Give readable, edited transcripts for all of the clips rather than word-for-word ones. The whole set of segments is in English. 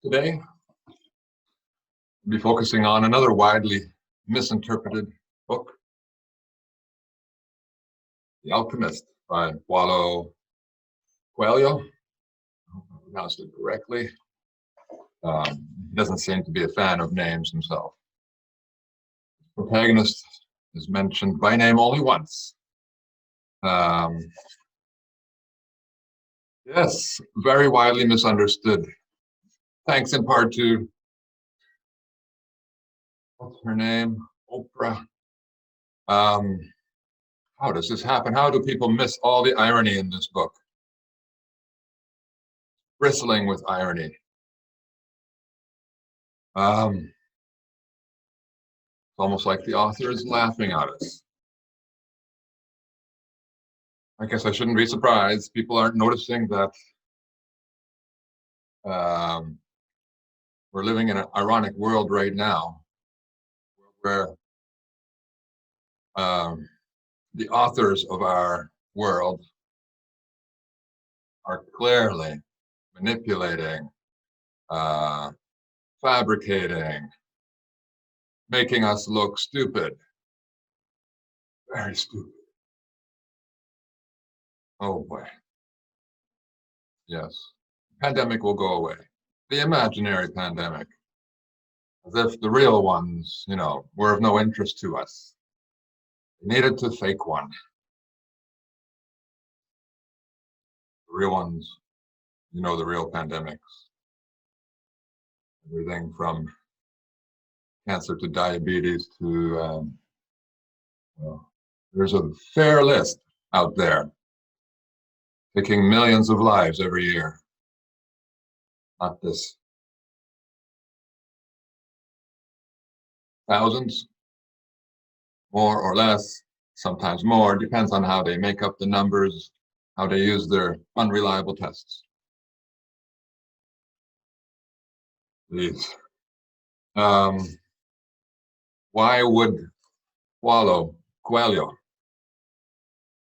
Today, we'll be focusing on another widely misinterpreted book, The Alchemist by Coelho. I pronounced it correctly. He doesn't seem to be a fan of names himself. The protagonist is mentioned by name only once. Yes, very widely misunderstood. Thanks in part to, what's her name? Oprah. How does this happen? How do people miss all the irony in this book? Bristling with irony. It's almost like the author is laughing at us. I guess I shouldn't be surprised. People aren't noticing that we're living in an ironic world right now where the authors of our world are clearly manipulating, fabricating, making us look stupid. Very stupid. Oh boy. Yes. Pandemic will go away. The imaginary pandemic. As if the real ones, were of no interest to us. We needed to fake one. The real ones, the real pandemics. Everything from cancer to diabetes to, there's a fair list out there, taking millions of lives every year. Not this. Thousands, more or less, sometimes more, depends on how they make up the numbers, how they use their unreliable tests. Please. Why would Coelho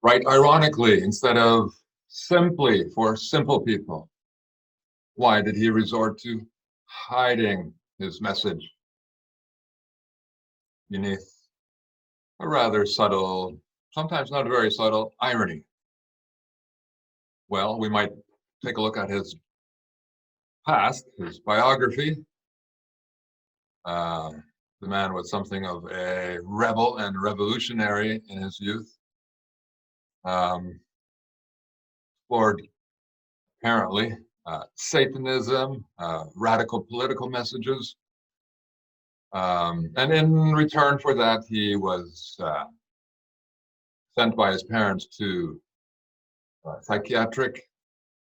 write ironically instead of simply for simple people? Why did he resort to hiding his message beneath a rather subtle, sometimes not very subtle, irony? Well, we might take a look at his past, his biography. The man was something of a rebel and revolutionary in his youth. Explored, apparently, Satanism, radical political messages. And in return for that, he was sent by his parents to psychiatric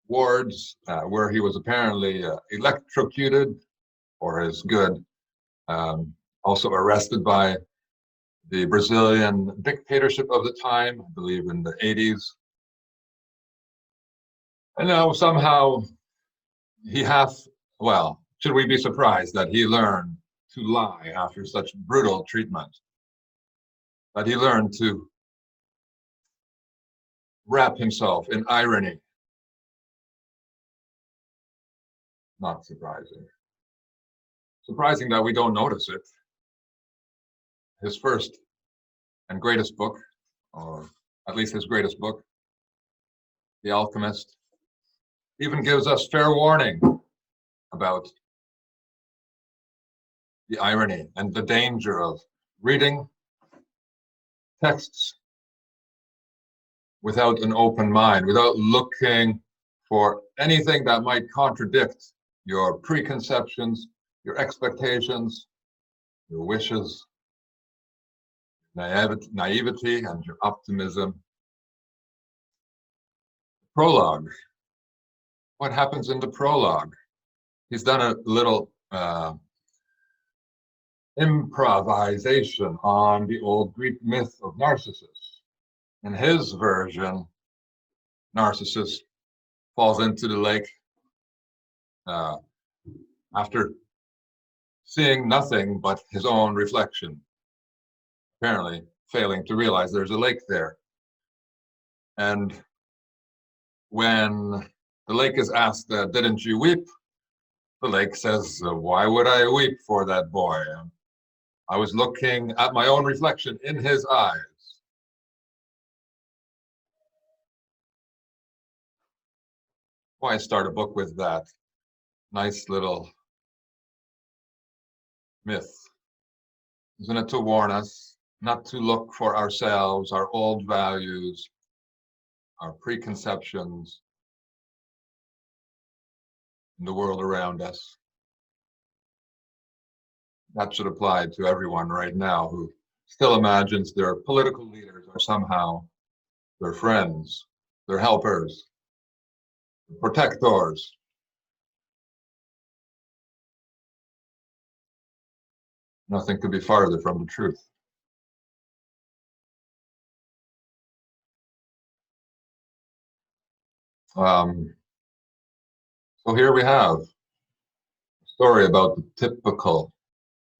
wards where he was apparently electrocuted for his good. Also arrested by the Brazilian dictatorship of the time, I believe in the 80s. And now somehow should we be surprised that he learned to lie after such brutal treatment? That he learned to wrap himself in irony? Not surprising. Surprising that we don't notice it. His first and greatest book, or at least his greatest book, The Alchemist, even gives us fair warning about the irony and the danger of reading texts without an open mind, without looking for anything that might contradict your preconceptions, your expectations, your wishes, naivety, and your optimism. Prologue. What happens in the prologue? He's done a little improvisation on the old Greek myth of Narcissus. In his version, Narcissus falls into the lake after seeing nothing but his own reflection, apparently failing to realize there's a lake there. And when the lake is asked, didn't you weep? The lake says, why would I weep for that boy? I was looking at my own reflection in his eyes. Why start a book with that nice little myth? Isn't it to warn us not to look for ourselves, our old values, our preconceptions in the world around us? That should apply to everyone right now who still imagines their political leaders are somehow their friends, their helpers, protectors. Nothing could be farther from the truth. So here we have a story about the typical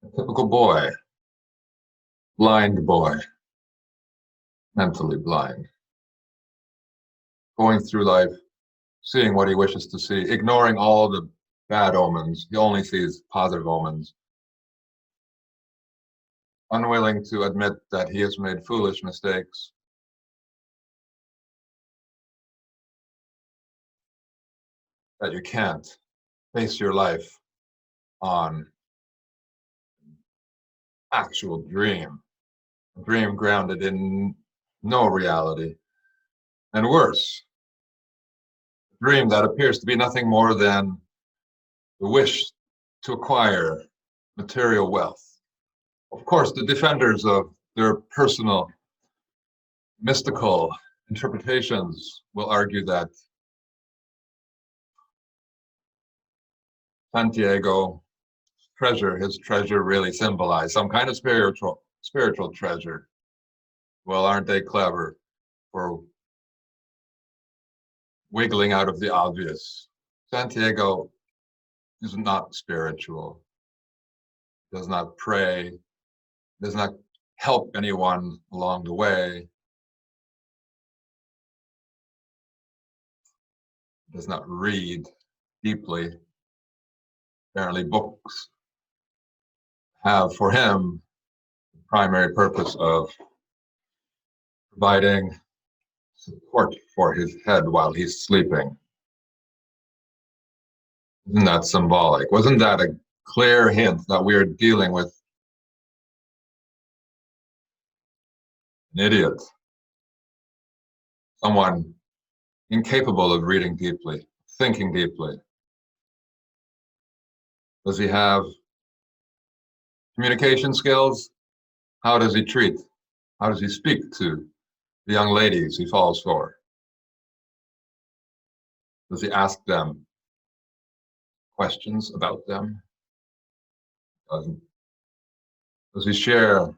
boy, blind boy, mentally blind, going through life, seeing what he wishes to see, ignoring all the bad omens. He only sees positive omens, unwilling to admit that he has made foolish mistakes, that you can't base your life on actual dream, a dream grounded in no reality, and worse, a dream that appears to be nothing more than the wish to acquire material wealth. Of course, the defenders of their personal mystical interpretations will argue that Santiago his treasure really symbolized some kind of spiritual treasure. Well, aren't they clever for wiggling out of the obvious? Santiago is not spiritual, does not pray, does not help anyone along the way, does not read deeply. Apparently, books have for him the primary purpose of providing support for his head while he's sleeping. Isn't that symbolic? Wasn't that a clear hint that we're dealing with an idiot, someone incapable of reading deeply, thinking deeply? Does he have communication skills? How does he treat? How does he speak to the young ladies he falls for? Does he ask them questions about them? Does he share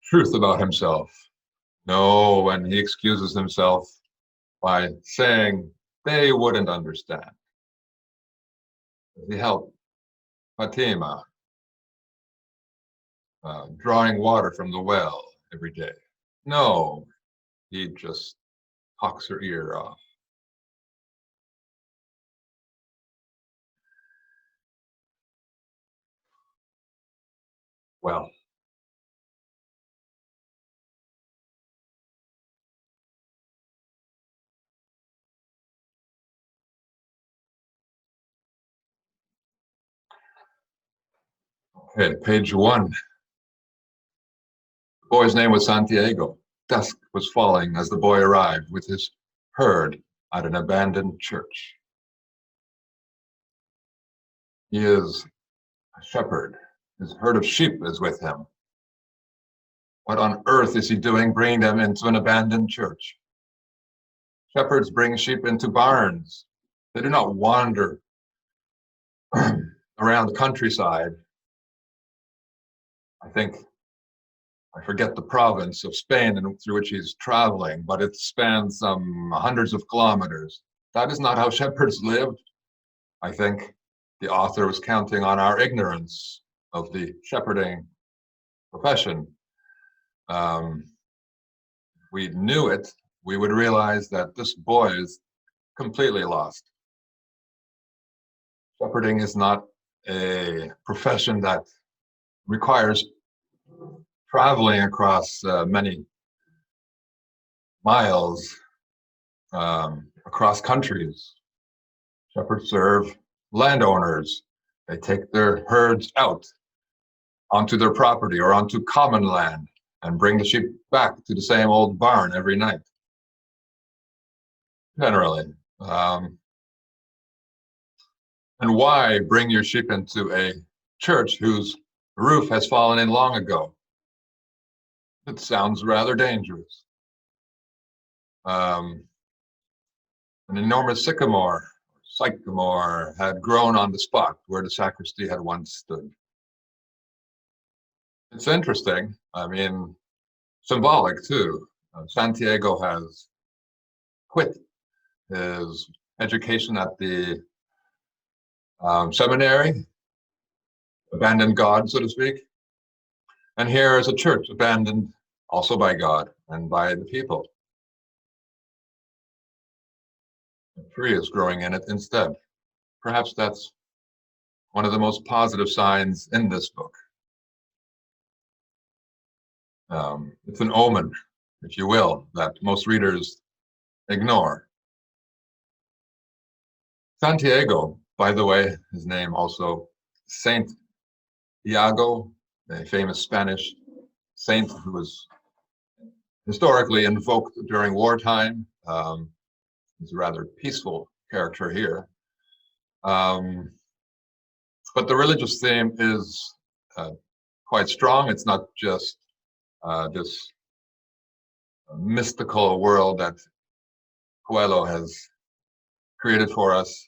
truth about himself? No, and he excuses himself by saying they wouldn't understand. Does he help Fatima drawing water from the well every day? No, he just talks her ear off. Well, okay, page 1. The boy's name was Santiago. Dusk was falling as the boy arrived with his herd at an abandoned church. He is a shepherd. His herd of sheep is with him. What on earth is he doing bringing them into an abandoned church? Shepherds bring sheep into barns. They do not wander around the countryside. I think I forget the province of Spain through which he's traveling, but it spans some hundreds of kilometers. That is not how shepherds lived. I think the author was counting on our ignorance of the shepherding profession. If we knew it, we would realize that this boy is completely lost. Shepherding is not a profession that requires traveling across many miles, across countries. Shepherds serve landowners. They take their herds out onto their property or onto common land and bring the sheep back to the same old barn every night, generally. And why bring your sheep into a church whose roof has fallen in long ago? It sounds rather dangerous. An enormous sycamore had grown on the spot where the sacristy had once stood. It's interesting. I mean, symbolic too. Santiago has quit his education at the seminary, abandoned God, so to speak. And here is a church abandoned also by God and by the people. A tree is growing in it instead. Perhaps that's one of the most positive signs in this book. It's an omen, if you will, that most readers ignore. Santiago, by the way, his name also Saint Iago, a famous Spanish saint who was historically invoked during wartime. He's a rather peaceful character here. But the religious theme is quite strong. It's not just this mystical world that Coelho has created for us.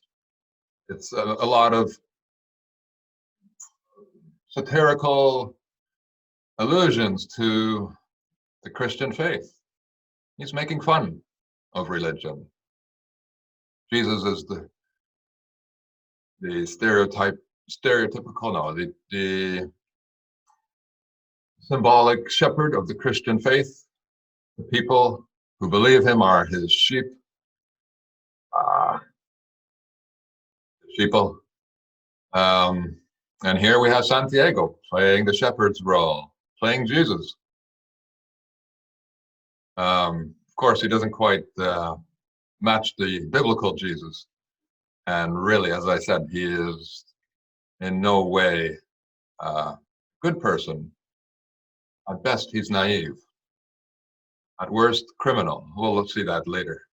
It's a lot of satirical allusions to the Christian faith. He's making fun of religion. Jesus is the symbolic shepherd of the Christian faith. The people who believe him are his sheep. Sheeple. And here we have Santiago playing the shepherd's role, playing Jesus. Of course, he doesn't quite match the biblical Jesus. And really, as I said, he is in no way a good person. At best, he's naive. At worst, criminal. We'll see that later.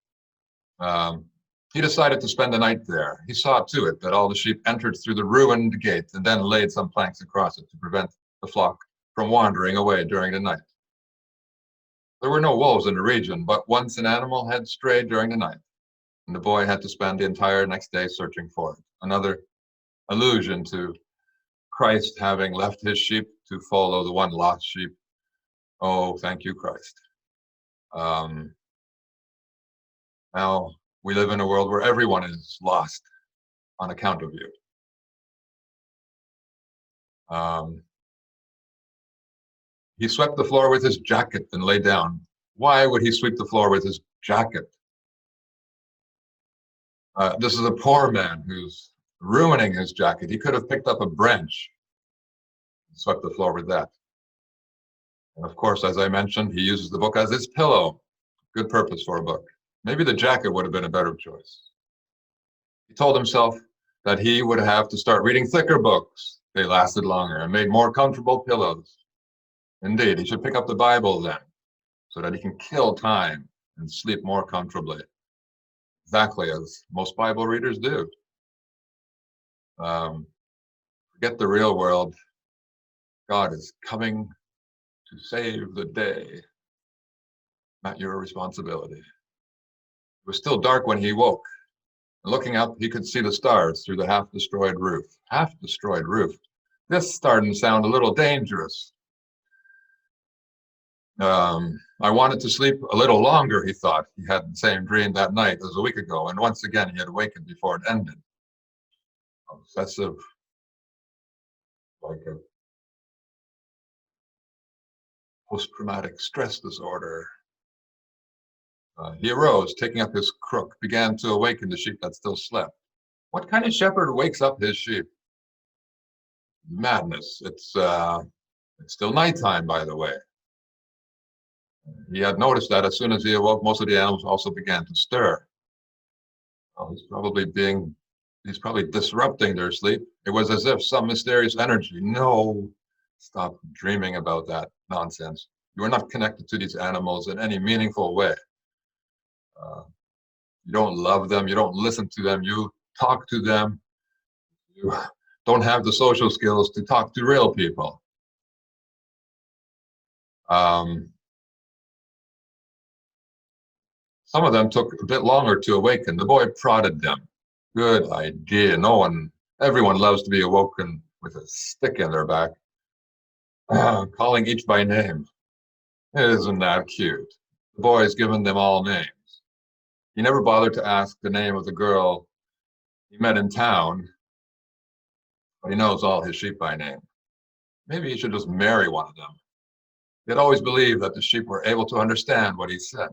He decided to spend the night there. He saw to it that all the sheep entered through the ruined gate and then laid some planks across it to prevent the flock from wandering away during the night. There were no wolves in the region, but once an animal had strayed during the night, and the boy had to spend the entire next day searching for it. Another allusion to Christ having left his sheep to follow the one lost sheep. Oh, thank you, Christ. Now we live in a world where everyone is lost on account of you. He swept the floor with his jacket and lay down. Why would he sweep the floor with his jacket? This is a poor man who's ruining his jacket. He could have picked up a branch and swept the floor with that. And of course, as I mentioned, he uses the book as his pillow. Good purpose for a book. Maybe the jacket would have been a better choice. He told himself that he would have to start reading thicker books. They lasted longer and made more comfortable pillows. Indeed, he should pick up the Bible then, so that he can kill time and sleep more comfortably. Exactly as most Bible readers do. Forget the real world. God is coming to save the day. Not your responsibility. It was still dark when he woke. Looking up, he could see the stars through the half-destroyed roof. Half-destroyed roof. This started to sound a little dangerous. I wanted to sleep a little longer, he thought. He had the same dream that night as a week ago, and once again he had awakened before it ended. Obsessive, like a post-traumatic stress disorder. He arose, taking up his crook, began to awaken the sheep that still slept. What kind of shepherd wakes up his sheep? Madness. It's still nighttime, by the way. He had noticed that as soon as he awoke, most of the animals also began to stir. Well, he's probably disrupting their sleep. It was as if some mysterious energy. No, stop dreaming about that nonsense. You are not connected to these animals in any meaningful way. Uh, you don't love them. You don't listen to them. You talk to them. You don't have the social skills to talk to real people. Some of them took a bit longer to awaken. The boy prodded them. Good idea. Everyone loves to be awoken with a stick in their back, calling each by name. Isn't that cute? The boy's given them all names. He never bothered to ask the name of the girl he met in town, but he knows all his sheep by name. Maybe he should just marry one of them. He had always believed that the sheep were able to understand what he said.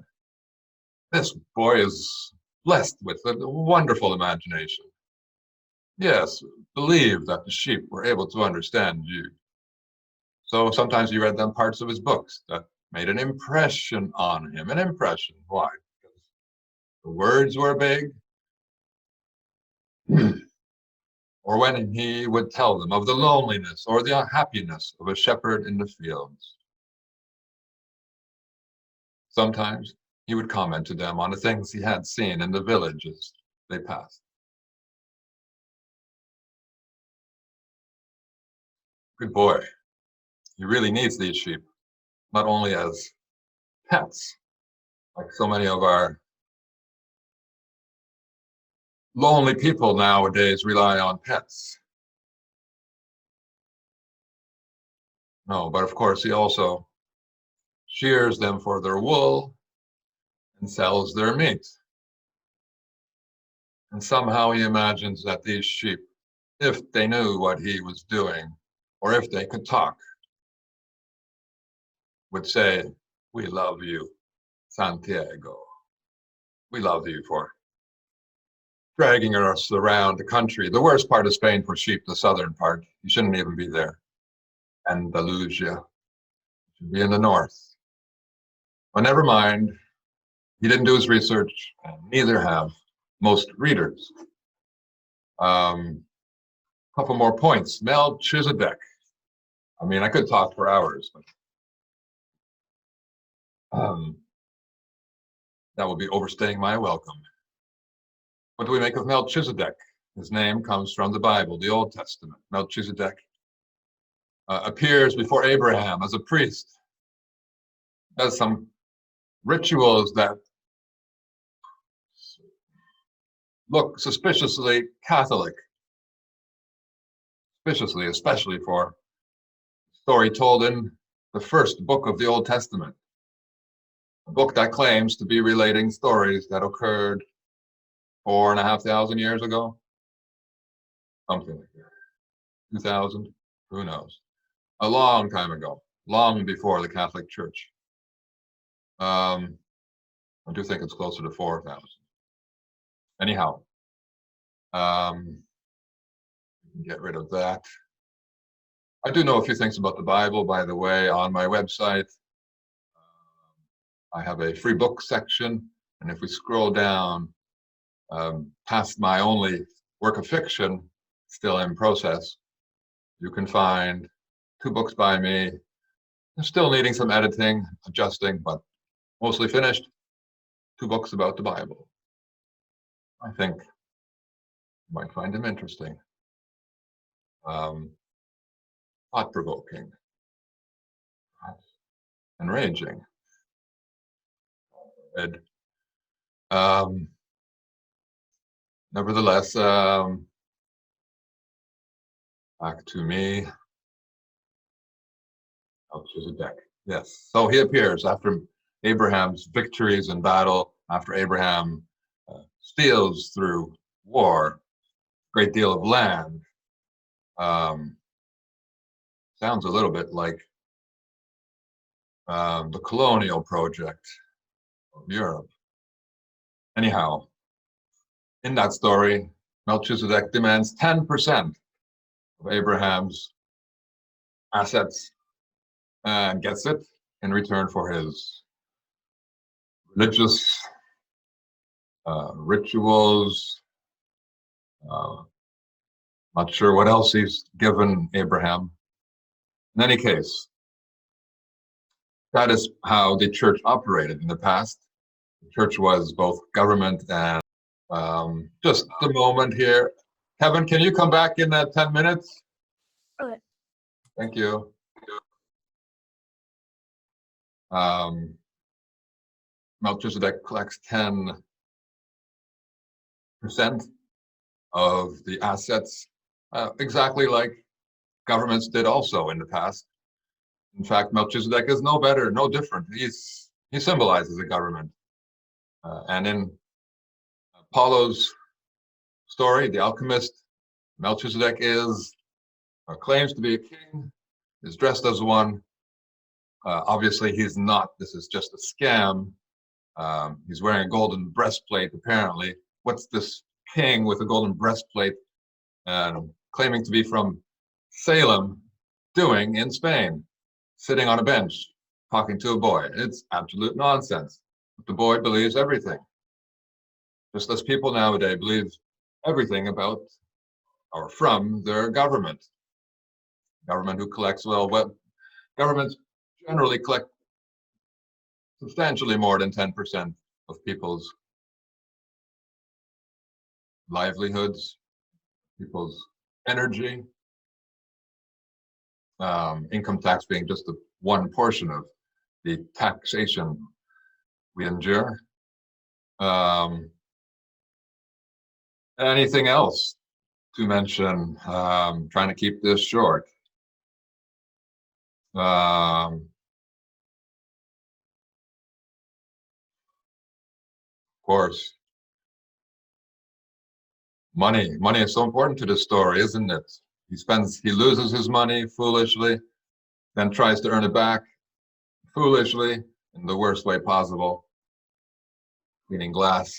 This boy is blessed with a wonderful imagination. Yes, believed that the sheep were able to understand you. So sometimes he read them parts of his books that made an impression on him. An impression. Why? Because the words were big. Or when he would tell them of the loneliness or the unhappiness of a shepherd in the fields. Sometimes he would comment to them on the things he had seen in the villages they passed. Good boy. He really needs these sheep, not only as pets, like so many of our lonely people nowadays rely on pets. No, but of course he also shears them for their wool and sells their meat. And somehow he imagines that these sheep, if they knew what he was doing, or if they could talk, would say, "We love you, Santiago. We love you for dragging us around the country. The worst part of Spain for sheep, the southern part. You shouldn't even be there. Andalusia should be in the north." But never mind. He didn't do his research, and neither have most readers. Couple more points. Melchizedek. I mean, I could talk for hours, but that would be overstaying my welcome. What do we make of Melchizedek? His name comes from the Bible, the Old Testament. Melchizedek appears before Abraham as a priest, does some rituals that look suspiciously Catholic, suspiciously, especially for a story told in the first book of the Old Testament, a book that claims to be relating stories that occurred 4,500 years ago, something like that, 2,000, who knows, a long time ago, long before the Catholic Church. I do think it's closer to 4,000. Anyhow, get rid of that. I do know a few things about the Bible, by the way, on my website. I have a free book section, and if we scroll down past my only work of fiction, still in process, you can find 2 books by me. I'm still needing some editing, adjusting, but mostly finished. 2 books about the Bible. I think you might find them interesting. Thought-provoking, enraging. Nevertheless, back to me. Melchizedek. Yes. So he appears after Abraham's victories in battle, after Abraham steals through war, great deal of land. Sounds a little bit like the colonial project of Europe. Anyhow, in that story, Melchizedek demands 10% of Abraham's assets and gets it in return for his religious rituals. Not sure what else he's given Abraham. In any case, that is how the church operated in the past. The church was both government and just a moment here. Kevin, can you come back in 10 minutes? Okay. Thank you. Melchizedek collects 10% of the assets, exactly like governments did also in the past. In fact, Melchizedek is no better, no different. He symbolizes a government. And in Apollo's story, the Alchemist, Melchizedek claims to be a king, is dressed as one. Obviously, he's not. This is just a scam. He's wearing a golden breastplate, apparently. What's this king with a golden breastplate claiming to be from Salem doing in Spain? Sitting on a bench, talking to a boy. It's absolute nonsense. But the boy believes everything. Just as people nowadays believe everything about or from their government. Government who collects, well, governments generally collect substantially more than 10% of people's livelihoods, people's energy. Income tax being just one portion of the taxation we endure. Anything else to mention? Trying to keep this short. Of course, money is so important to this story, isn't it? He loses his money foolishly, then tries to earn it back foolishly in the worst way possible. Cleaning glass,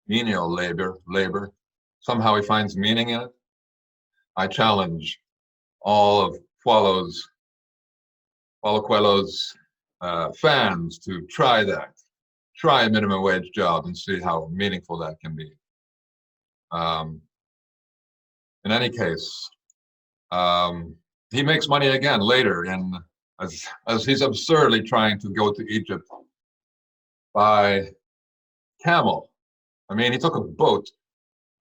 menial labor. Somehow he finds meaning in it. I challenge all of Paulo Coelho's fans to try that. Try a minimum wage job and see how meaningful that can be. In any case, he makes money again later as he's absurdly trying to go to Egypt by camel. I mean, he took a boat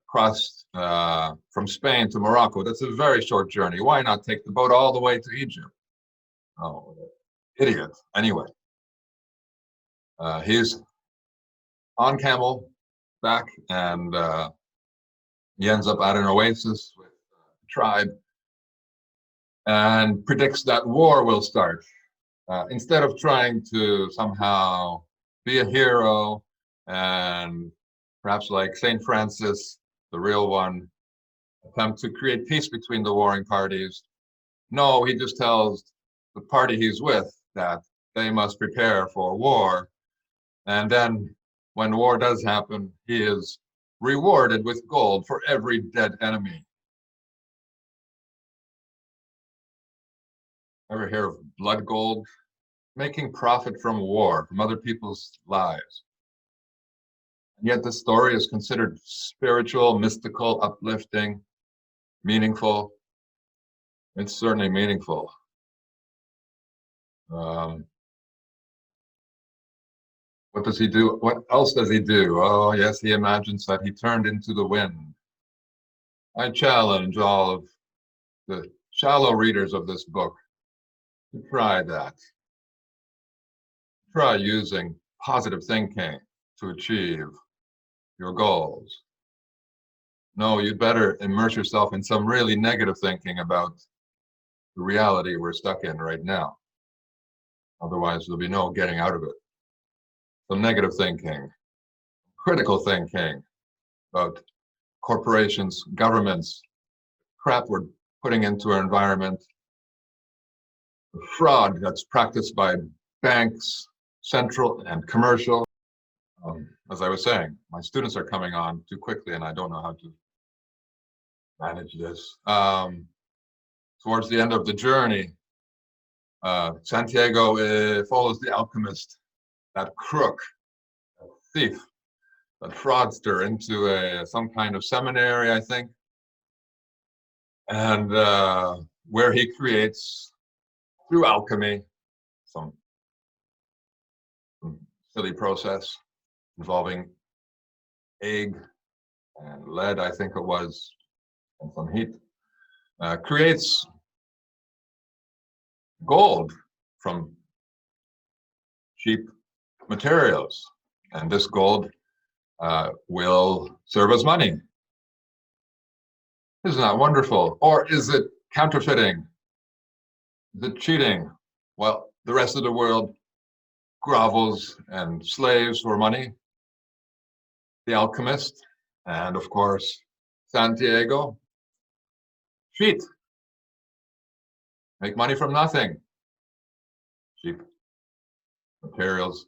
across from Spain to Morocco. That's a very short journey. Why not take the boat all the way to Egypt? Oh, idiot. Anyway, he's on camel back, and he ends up at an oasis with a tribe and predicts that war will start. Instead of trying to somehow be a hero and perhaps like St. Francis, the real one, attempt to create peace between the warring parties. No, he just tells the party he's with that they must prepare for war. And then when war does happen, he is rewarded with gold for every dead enemy. Ever hear of blood gold? Making profit from war, from other people's lives. And yet this story is considered spiritual, mystical, uplifting, meaningful. It's certainly meaningful. What does he do? What else does he do? Oh, yes, he imagines that he turned into the wind. I challenge all of the shallow readers of this book to try that. Try using positive thinking to achieve your goals. No, you'd better immerse yourself in some really negative thinking about the reality we're stuck in right now. Otherwise, there'll be no getting out of it. Some negative thinking, critical thinking about corporations, governments, crap we're putting into our environment, the fraud that's practiced by banks, central and commercial. as I was saying, my students are coming on too quickly and I don't know how to manage this. Towards the end of the journey, Santiago follows the alchemist, that crook, that thief, that fraudster into some kind of seminary, I think, and where he creates, through alchemy, some silly process involving egg and lead, I think it was, and some heat, creates gold from cheap materials. And this gold will serve as money. Isn't that wonderful? Or is it counterfeiting? Is it cheating? Well, the rest of the world grovels and slaves for money. The alchemist, and of course, Santiago, cheat. Make money from nothing. Cheap materials,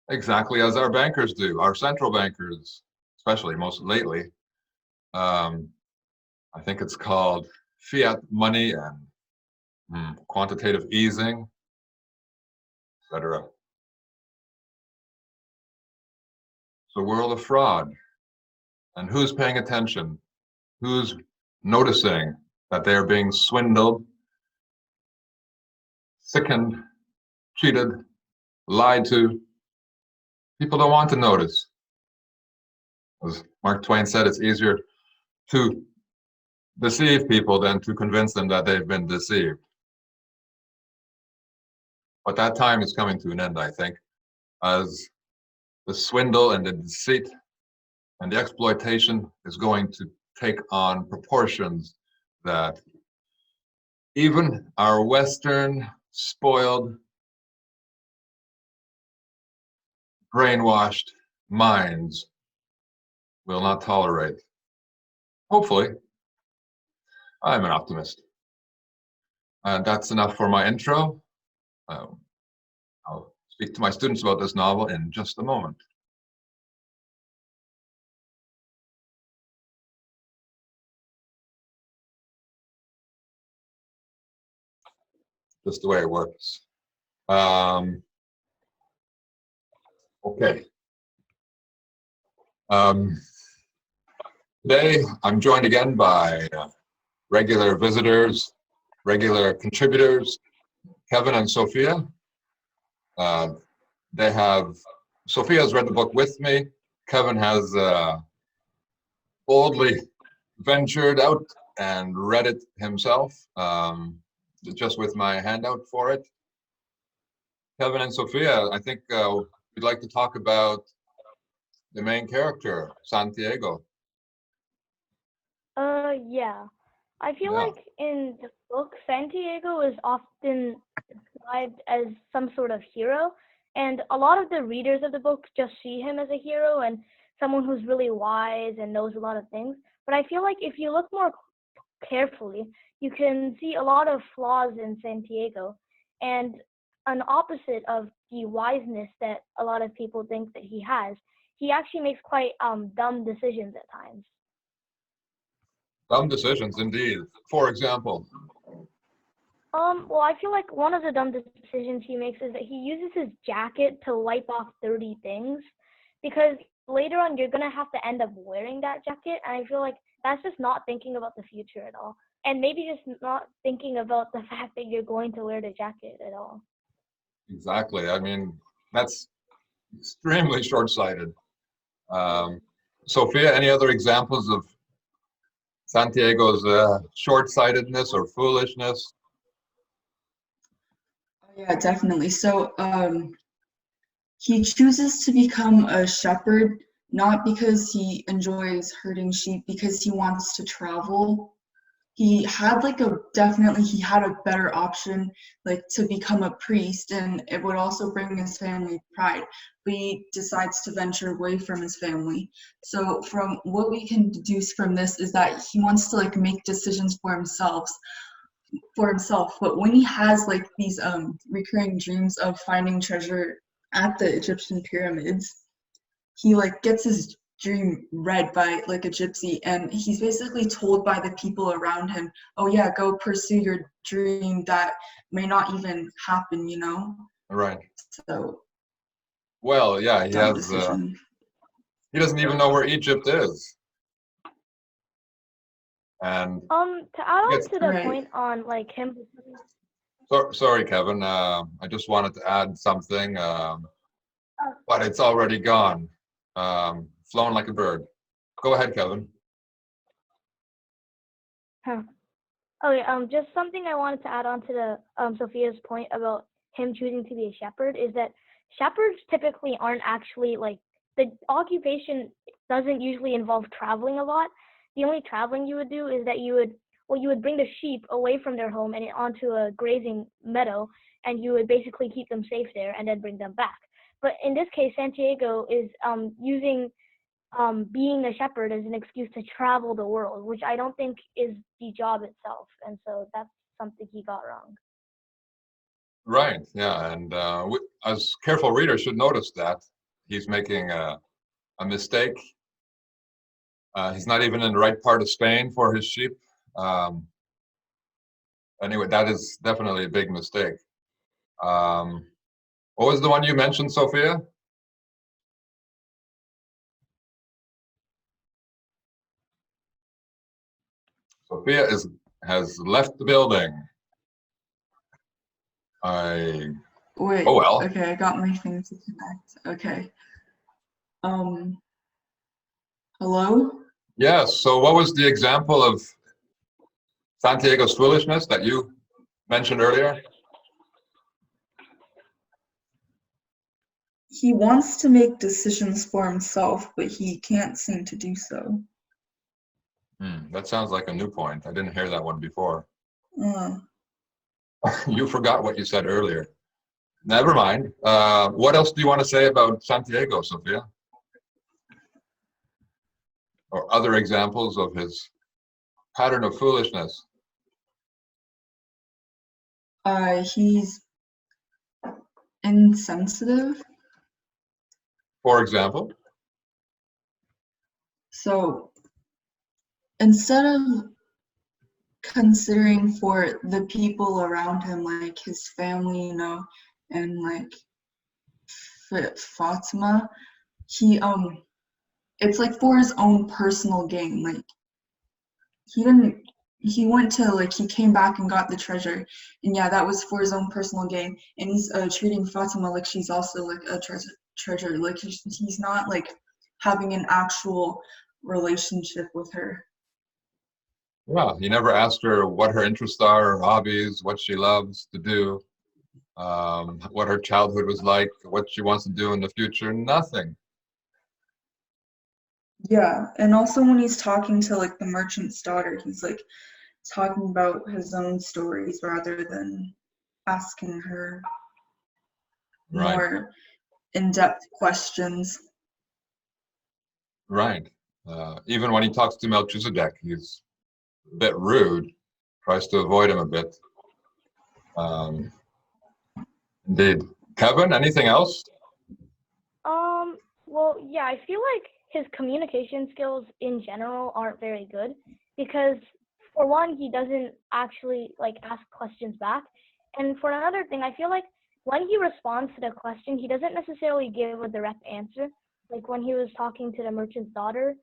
exactly as our bankers do, our central bankers, especially most lately. I think it's called fiat money and quantitative easing, etc. It's a world of fraud. And who's paying attention? Who's noticing that they are being swindled, sickened, cheated, lied to? People don't want to notice. As Mark Twain said, it's easier to deceive people than to convince them that they've been deceived. But that time is coming to an end, I think, as the swindle and the deceit and the exploitation is going to take on proportions that even our Western, spoiled, brainwashed minds will not tolerate. Hopefully. I'm an optimist. And that's enough for my intro. I'll speak to my students about this novel in just a moment. Just the way it works. Okay. Today, I'm joined again by regular visitors, regular contributors, Kevin and Sophia. Sophia's read the book with me. Kevin has boldly ventured out and read it himself, just with my handout for it. Kevin and Sophia, I think we'd like to talk about the main character, Santiago. Yeah. I feel like in the book, Santiago is often described as some sort of hero, and a lot of the readers of the book just see him as a hero and someone who's really wise and knows a lot of things. But I feel like if you look more carefully, you can see a lot of flaws in Santiago, and an opposite of the wiseness that a lot of people think that he has. He actually makes quite dumb decisions at times. Dumb decisions, indeed. For example. Well, I feel like one of the dumb decisions he makes is that he uses his jacket to wipe off dirty things, because later on you're gonna have to end up wearing that jacket, and I feel like that's just not thinking about the future at all, and maybe just not thinking about the fact that you're going to wear the jacket at all. Exactly. I mean, that's extremely short-sighted. Sophia, any other examples of Santiago's short-sightedness or foolishness? Yeah, definitely. So he chooses to become a shepherd, not because he enjoys herding sheep, because he wants to travel. He had he had a better option, like to become a priest, and it would also bring his family pride, but he decides to venture away from his family. So from what we can deduce from this is that he wants to like make decisions for himself, but when he has like these recurring dreams of finding treasure at the Egyptian pyramids, he like gets his dream read by like a gypsy, and he's basically told by the people around him, oh yeah, go pursue your dream that may not even happen, you know? Right. So Well, yeah, dumb decision. he doesn't even know where Egypt is. And To add on Yes. to the Right. point on like him. sorry, Kevin. I just wanted to add something, but it's already gone. Flown like a bird. Go ahead, Kevin. Huh. Okay, just something I wanted to add on to the Sophia's point about him choosing to be a shepherd is that shepherds typically aren't actually like, the occupation doesn't usually involve traveling a lot. The only traveling you would do is that you would bring the sheep away from their home and onto a grazing meadow, and you would basically keep them safe there and then bring them back. But in this case, Santiago is using being a shepherd as an excuse to travel the world, which I don't think is the job itself. And so that's something he got wrong. Right. Yeah, and as careful readers should notice that he's making a mistake. He's not even in the right part of Spain for his sheep. Anyway, that is definitely a big mistake. What was the one you mentioned, Sophia? Sophia has left the building. Wait, Oh well. okay, I got my thing to connect. Okay. Hello? Yes. So what was the example of Santiago's foolishness that you mentioned earlier? He wants to make decisions for himself, but he can't seem to do so. That sounds like a new point. I didn't hear that one before. Uh, You forgot what you said earlier. Never mind. What else do you want to say about Santiago, Sophia? Or other examples of his pattern of foolishness? he's insensitive. For example? So instead of considering for the people around him, like his family, you know, and like Fatima, he it's like for his own personal gain. Like he went to like he came back and got the treasure, and yeah, that was for his own personal gain. And he's treating Fatima like she's also like a treasure. Like he's not like having an actual relationship with her. Well, he never asked her what her interests are, her hobbies, what she loves to do, what her childhood was like, what she wants to do in the future. Nothing. Yeah, and also when he's talking to like the merchant's daughter, he's like talking about his own stories rather than asking her Right. more in-depth questions. Right. Even when he talks to Melchizedek, he's a bit rude, tries to avoid him a bit. Indeed. Kevin, anything else? Well, yeah, I feel like his communication skills in general aren't very good because, for one, he doesn't actually like ask questions back, and for another thing, I feel like when he responds to the question, he doesn't necessarily give a direct answer. Like when he was talking to the merchant's daughter,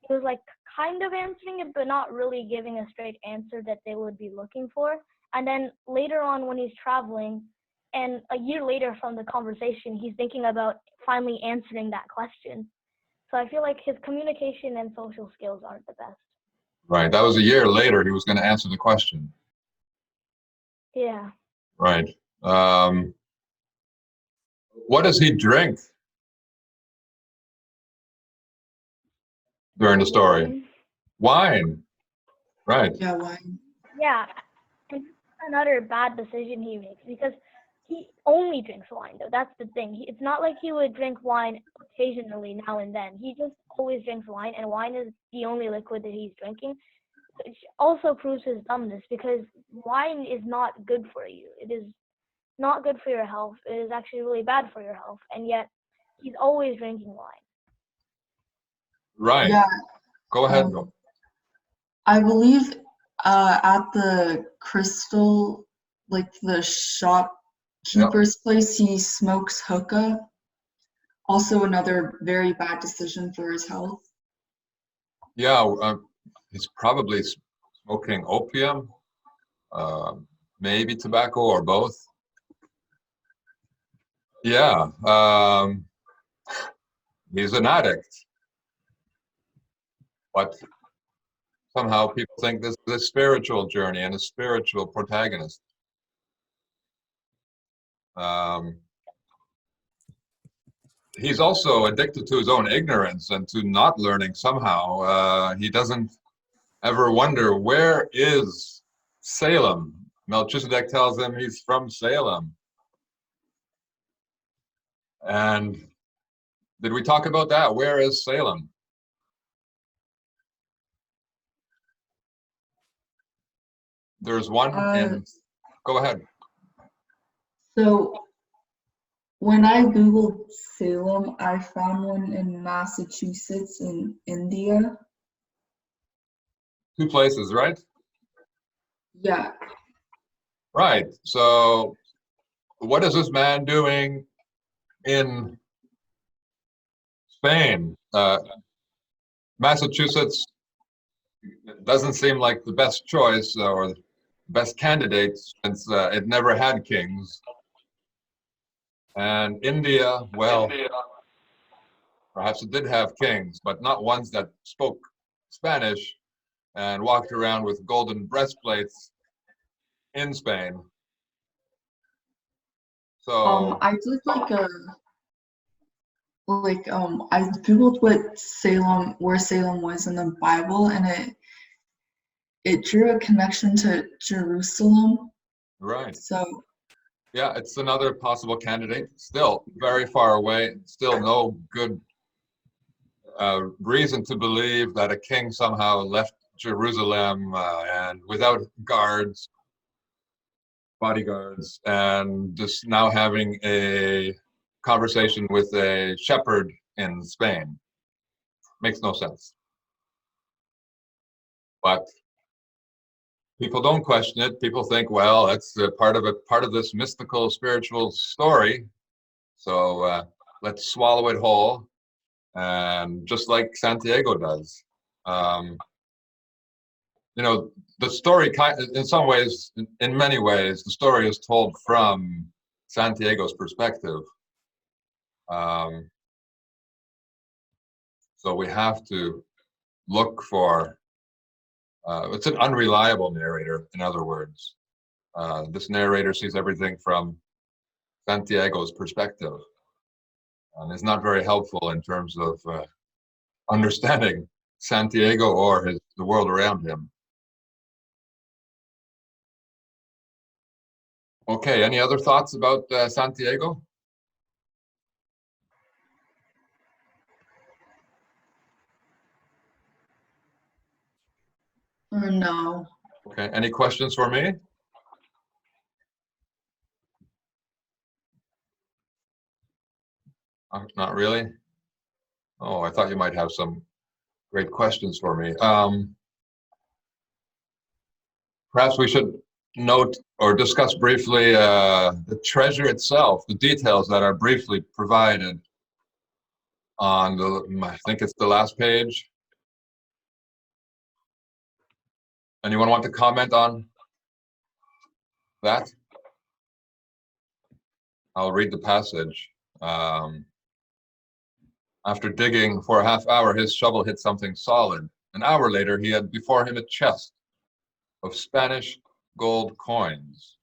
he was like kind of answering it, but not really giving a straight answer that they would be looking for. And then later on, when he's traveling, and a year later from the conversation, he's thinking about finally answering that question. So I feel like his communication and social skills aren't the best. Right. That was a year later. He was going to answer the question. Yeah. Right. What does he drink during the story? Wine. Right. Yeah, wine. Yeah. And another bad decision he makes because he only drinks wine, though. That's the thing. It's not like he would drink wine occasionally now and then. He just always drinks wine, and wine is the only liquid that he's drinking, which also proves his dumbness because wine is not good for you. It is not good for your health. It is actually really bad for your health, and yet he's always drinking wine. Right. Yeah, Go ahead. I believe at the crystal, like the shopkeeper's place, he smokes hookah. Also another very bad decision for his health. Yeah, he's probably smoking opium, maybe tobacco or both. Yeah, he's an addict, but somehow people think this is a spiritual journey and a spiritual protagonist. He's also addicted to his own ignorance and to not learning somehow. He doesn't ever wonder, where is Salem? Melchizedek tells him he's from Salem. And did we talk about that? Where is Salem? There's one in, go ahead. So when I Googled Salem, I found one in Massachusetts in India. Two places, right? Yeah. Right. So what is this man doing in Spain? Massachusetts doesn't seem like the best choice or the best candidate, since it never had kings. And India, well, perhaps it did have kings, but not ones that spoke Spanish and walked around with golden breastplates in Spain. So I did I Googled where Salem was in the Bible, and it drew a connection to Jerusalem. right. So Yeah, it's another possible candidate. Still very far away. Still no good reason to believe that a king somehow left Jerusalem and without guards, bodyguards, and just now having a conversation with a shepherd in Spain. Makes no sense. But people don't question it. People think, well, that's part of this mystical spiritual story. So let's swallow it whole, and just like Santiago does. You know, the story in some ways, in many ways, the story is told from Santiago's perspective. So we have to look for, it's an unreliable narrator, in other words. This narrator sees everything from Santiago's perspective, and is not very helpful in terms of understanding Santiago or the world around him. Okay, any other thoughts about Santiago? no. Okay, any questions for me? Not really. Oh, I thought you might have some great questions for me. Perhaps we should note or discuss briefly the treasure itself, the details that are briefly provided on I think it's the last page. Anyone want to comment on that? I'll read the passage. After digging for a half hour, his shovel hit something solid. An hour later, he had before him a chest of Spanish gold coins.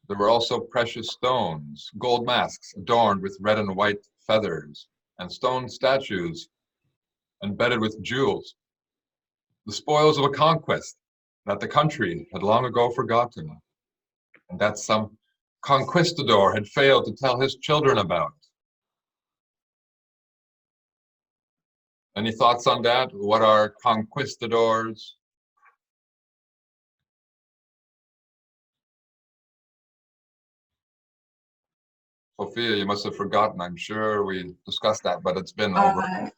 There were also precious stones, gold masks adorned with red and white feathers, and stone statues embedded with jewels, the spoils of a conquest that the country had long ago forgotten, and that some conquistador had failed to tell his children about. Any thoughts on that? What are conquistadors? Sophia, you must have forgotten. I'm sure we discussed that, but it's been over.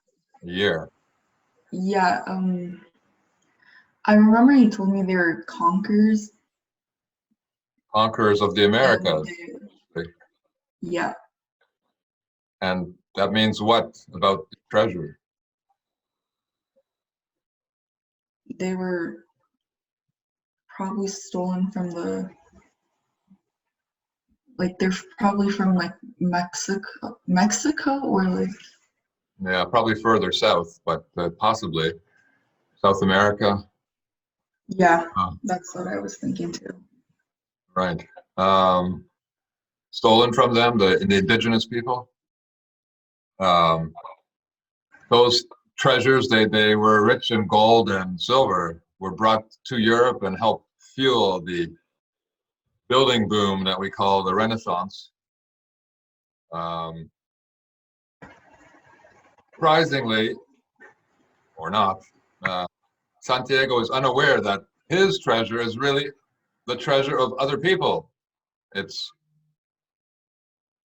A year. Yeah, I remember you told me they were conquerors. Conquerors of the And Americas. yeah, And that means what about the treasure? they were probably stolen from they're probably from like Mexico or like, Yeah, probably further south, but possibly South America. yeah, Oh, that's what I was thinking too. right. Um, Stolen from them, the indigenous people. Um, those treasures, they were rich in gold and silver, were brought to Europe and helped fuel the building boom that we call the Renaissance. Um, Surprisingly, or not, Santiago is unaware that his treasure is really the treasure of other people. It's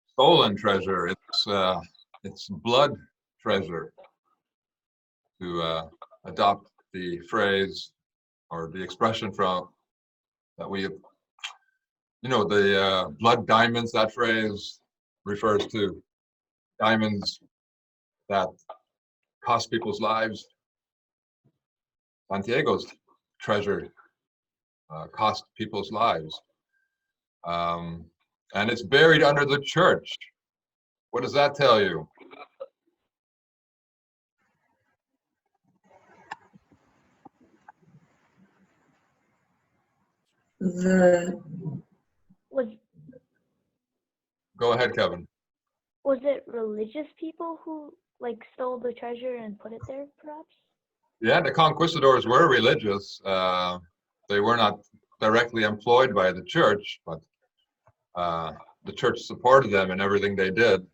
stolen treasure. It's blood treasure, to adopt the phrase or the expression from that we, the blood diamonds. That phrase refers to diamonds that cost people's lives. Santiago's treasure cost people's lives. Um, and it's buried under the church. What does that tell you? The Was Go ahead, Kevin. was it religious people who like stole the treasure and put it there, perhaps? Yeah, the conquistadors were religious. They were not directly employed by the church, but the church supported them in everything they did.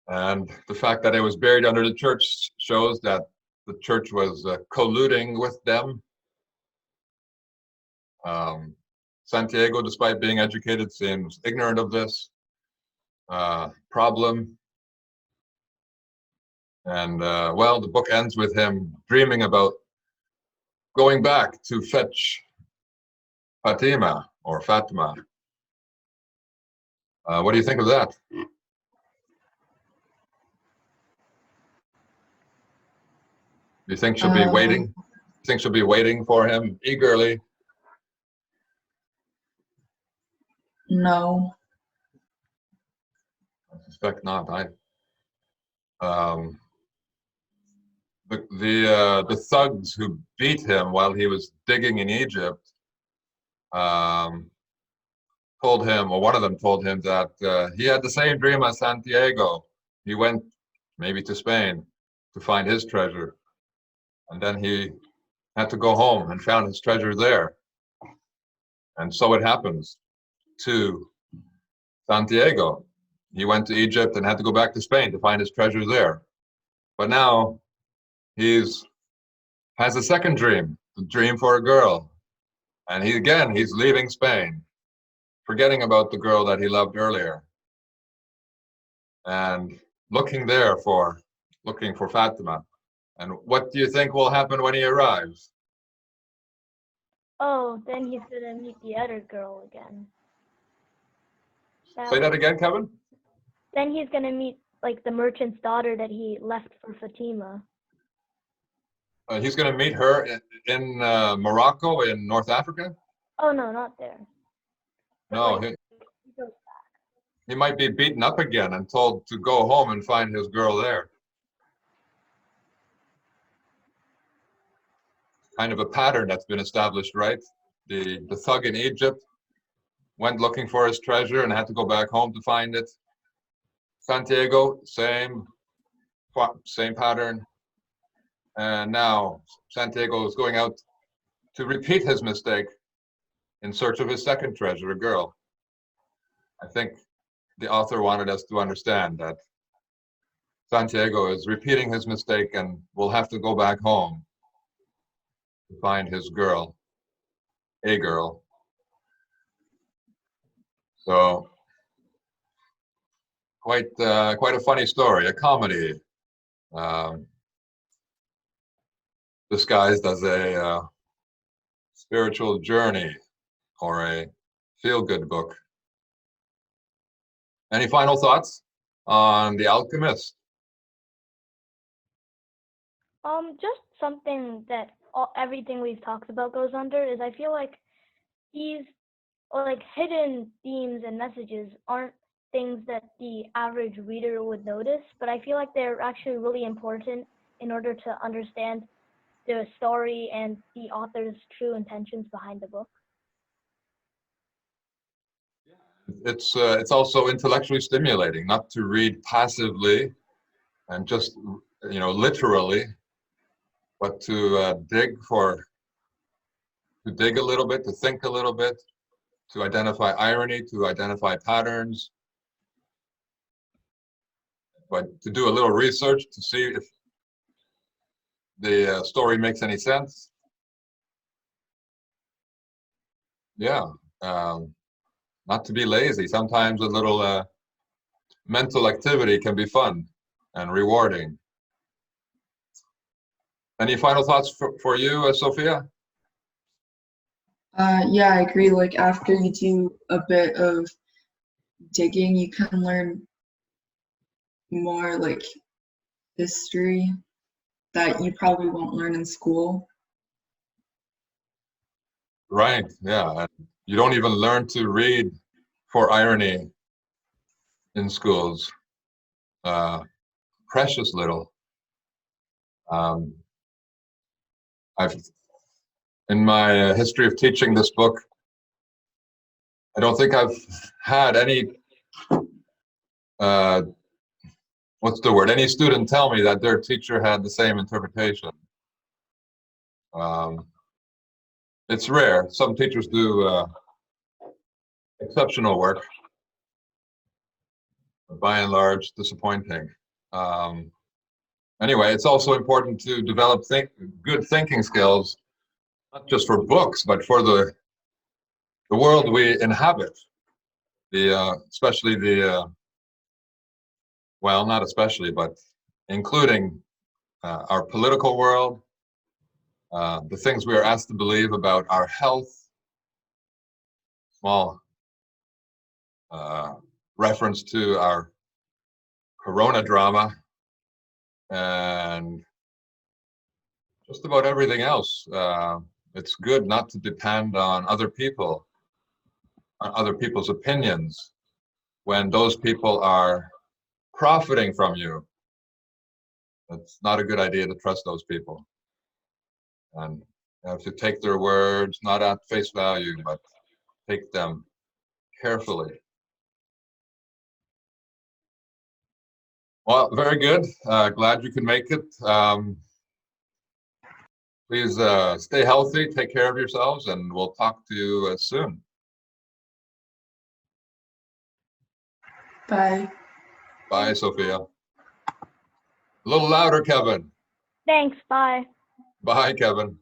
And the fact that it was buried under the church shows that the church was colluding with them. Santiago, despite being educated, seems ignorant of this problem. And well, the book ends with him dreaming about going back to fetch Fatima or Fatima. What do you think of that? Do you think she'll be waiting? Do you think she'll be waiting for him eagerly? no. I suspect not. Um, the thugs who beat him while he was digging in Egypt told him, or one of them told him that he had the same dream as Santiago. He went maybe to Spain to find his treasure, and then he had to go home and found his treasure there. And so it happens to Santiago. He went to Egypt and had to go back to Spain to find his treasure there. But now he's has a second dream, the dream for a girl. And he's leaving Spain, forgetting about the girl that he loved earlier, and looking for Fatima. And what do you think will happen when he arrives? Oh, then he's gonna meet the other girl again. Say that again, Kevin? Then he's gonna meet like the merchant's daughter that he left for Fatima. He's going to meet her in Morocco, in North Africa? Oh no, not there. But, No, like, he goes he might be beaten up again and told to go home and find his girl there. Kind of a pattern that's been established, right? The thug in Egypt went looking for his treasure and had to go back home to find it. Santiago, same pattern. And now Santiago is going out to repeat his mistake in search of his second treasure, a girl. I think the author wanted us to understand that Santiago is repeating his mistake and will have to go back home to find his girl, a girl. So quite a funny story, a comedy, disguised as a spiritual journey or a feel-good book. Any final thoughts on The Alchemist? Just something that everything we've talked about goes under is I feel like these hidden themes and messages aren't things that the average reader would notice, but I feel like they're actually really important in order to understand the story and the author's true intentions behind the book. It's also intellectually stimulating, not to read passively and just literally, but to dig a little bit, to think a little bit, to identify irony, to identify patterns, but to do a little research to see if the story makes any sense. Yeah, not to be lazy. Sometimes a little mental activity can be fun and rewarding. Any final thoughts for you, Sophia? Yeah, I agree. Like after you do a bit of digging, you can learn more like history that you probably won't learn in school. Right, yeah. And you don't even learn to read for irony in schools. Precious little. I've, in my history of teaching this book, I don't think I've had any, what's the word? Any student tell me that their teacher had the same interpretation. It's rare. Some teachers do exceptional work, but by and large, disappointing. Anyway, it's also important to develop good thinking skills, not just for books, but for the world we inhabit. Especially well, not especially, but including our political world, the things we are asked to believe about our health. Small reference to our corona drama, and just about everything else. It's good not to depend on other people, on other people's opinions, when those people are profiting from you. It's not a good idea to trust those people. And you have to take their words, not at face value, but take them carefully. Well, very good. Glad you could make it. Please stay healthy, take care of yourselves, and we'll talk to you soon. Bye. Bye, Sophia. A little louder, Kevin. Thanks, bye. Bye, Kevin.